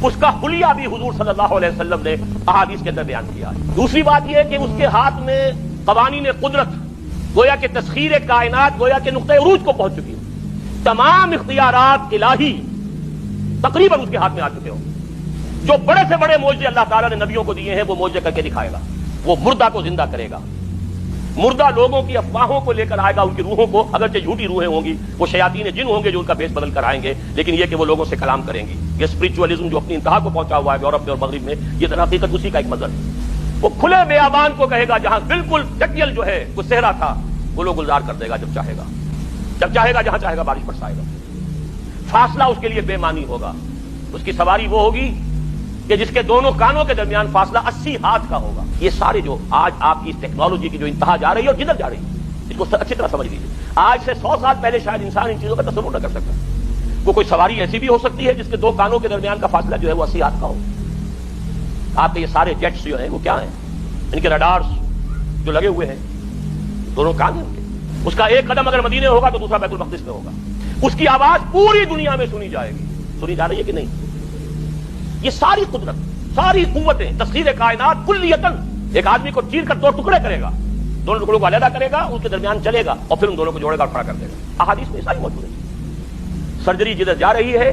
اس کا حلیہ بھی حضور صلی اللہ علیہ وسلم نے احادیث کے اندر بیان کیا ہے۔ دوسری بات یہ ہے کہ اس کے ہاتھ میں قوانین قدرت گویا کہ تسخیر کائنات گویا کہ نقطہ عروج کو پہنچ چکی ہے، تمام اختیارات الہی تقریباً اس کے ہاتھ میں آ چکے ہوں۔ جو بڑے سے بڑے معجزے اللہ تعالیٰ نے نبیوں کو دیے ہیں وہ معجزے کر کے دکھائے گا، وہ مردہ کو زندہ کرے گا، مردہ لوگوں کی افواہوں کو لے کر آئے گا، ان کی روحوں کو، اگرچہ جھوٹی روحیں ہوں گی، وہ شیاطین جن ہوں گے جو ان کا بھیس بدل کر آئیں گے، لیکن یہ کہ وہ لوگوں سے کلام کریں گی۔ یہ اسپرچولیزم جو اپنی انتہا کو پہنچا ہوا ہے یورپ میں اور مغرب میں، یہ در حقیقت اسی کا ایک مظہر ہے۔ وہ کھلے بیابان کو کہے گا جہاں بالکل ٹکیل جو ہے وہ صحرا تھا، وہ لوگ گلزار کر دے گا جب چاہے گا، جہاں چاہے گا بارش برسائے گا۔ فاصلہ اس کے لیے بے معنی ہوگا، اس کی سواری وہ ہوگی کہ جس کے دونوں کانوں کے درمیان فاصلہ 80 ہاتھ کا ہوگا۔ یہ سارے جو آج آپ کی اس ٹیکنالوجی کی جو انتہا جا رہی ہے اور جدھر جا رہی ہے، اس کو اچھی طرح سمجھ لیجیے۔ آج سے 100 سال پہلے شاید انسان ان چیزوں کا تصور نہ کر سکتا۔ کوئی سواری ایسی بھی ہو سکتی ہے جس کے دو کانوں کے درمیان کا فاصلہ جو ہے وہ 80 ہاتھ کا ہو۔ آپ کے یہ سارے جیٹس جو ہیں وہ کیا ہیں؟ ان کے رڈارز جو لگے ہوئے ہیں، دونوں کان ہیں ان کے۔ اس کا ایک قدم اگر مدینے ہوگا تو دوسرا بیت المقدس میں ہوگا۔ اس کی آواز پوری دنیا میں سنی جائے گی۔ سنی جا رہی ہے کہ نہیں؟ یہ ساری قدرت، ساری قوتیں، تسخیر کائنات کلیتاً ایک آدمی کو چیر کر دو ٹکڑے کرے گا، دونوں ٹکڑوں کو علیحدہ کرے گا، ان کے درمیان چلے گا اور پھر ان دونوں کو جوڑے گا اور کھڑا کر دے گا۔ احادیث میں ساری موجود ہے۔ سرجری جدھر جا رہی ہے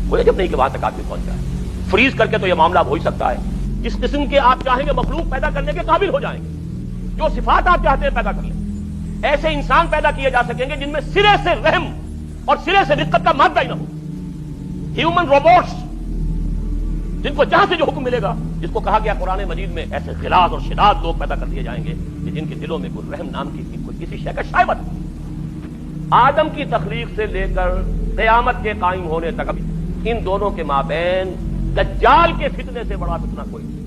وہ جب نہیں کہ وہاں تک آدمی پہنچ جائے۔ فریز کر کے تو یہ معاملہ ہو ہی سکتا ہے۔ جس قسم کے آپ چاہیں گے مخلوق پیدا کرنے کے قابل ہو جائیں گے، جو صفات آپ چاہتے ہیں پیدا کر لیں۔ ایسے انسان پیدا کیے جا سکیں گے جن میں سرے سے رحم اور سرے سے رقت کا مادہ ہی نہ ہو۔ ہیومن روبوٹس، جن کو جہاں سے جو حکم ملے گا، جس کو کہا گیا قرآن مجید میں ایسے غلاظ اور شداد لوگ پیدا کر دیے جائیں گے کہ جن کے دلوں میں کوئی رحم نام کی کوئی کسی شے کا شائبہ نہیں۔ آدم کی تخلیق سے لے کر قیامت کے قائم ہونے تک ان دونوں کے مابین دجال کے فتنے سے بڑا فتنہ کوئی نہیں۔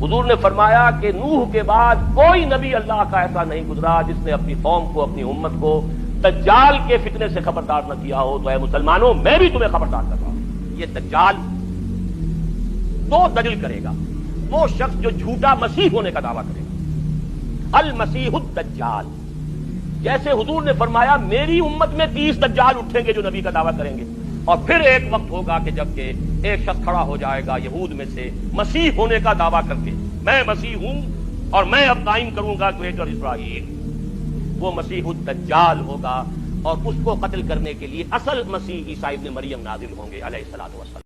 حضور نے فرمایا کہ نوح کے بعد کوئی نبی اللہ کا ایسا نہیں گزرا جس نے اپنی قوم کو، اپنی امت کو دجال کے فتنے سے خبردار نہ کیا ہو۔ تو اے مسلمانوں، میں بھی تمہیں خبردار کر رہا ہوں۔ یہ دجال دو دلیل کرے گا، وہ شخص جو جھوٹا مسیح ہونے کا دعویٰ کرے گا، المسیح الدجال۔ جیسے حضور نے فرمایا میری امت میں 30 دجال اٹھیں گے جو نبی کا دعویٰ کریں گے، اور پھر ایک وقت ہوگا کہ جب کہ ایک شخص کھڑا ہو جائے گا یہود میں سے مسیح ہونے کا دعویٰ کر کے، میں مسیح ہوں اور میں اب قائم کروں گا گریٹر اسرائیل۔ وہ مسیح الدجال ہوگا اور اس کو قتل کرنے کے لیے اصل مسیح عیسیٰ ابن مریم نازل ہوں گے علیہ الصلوۃ والسلام۔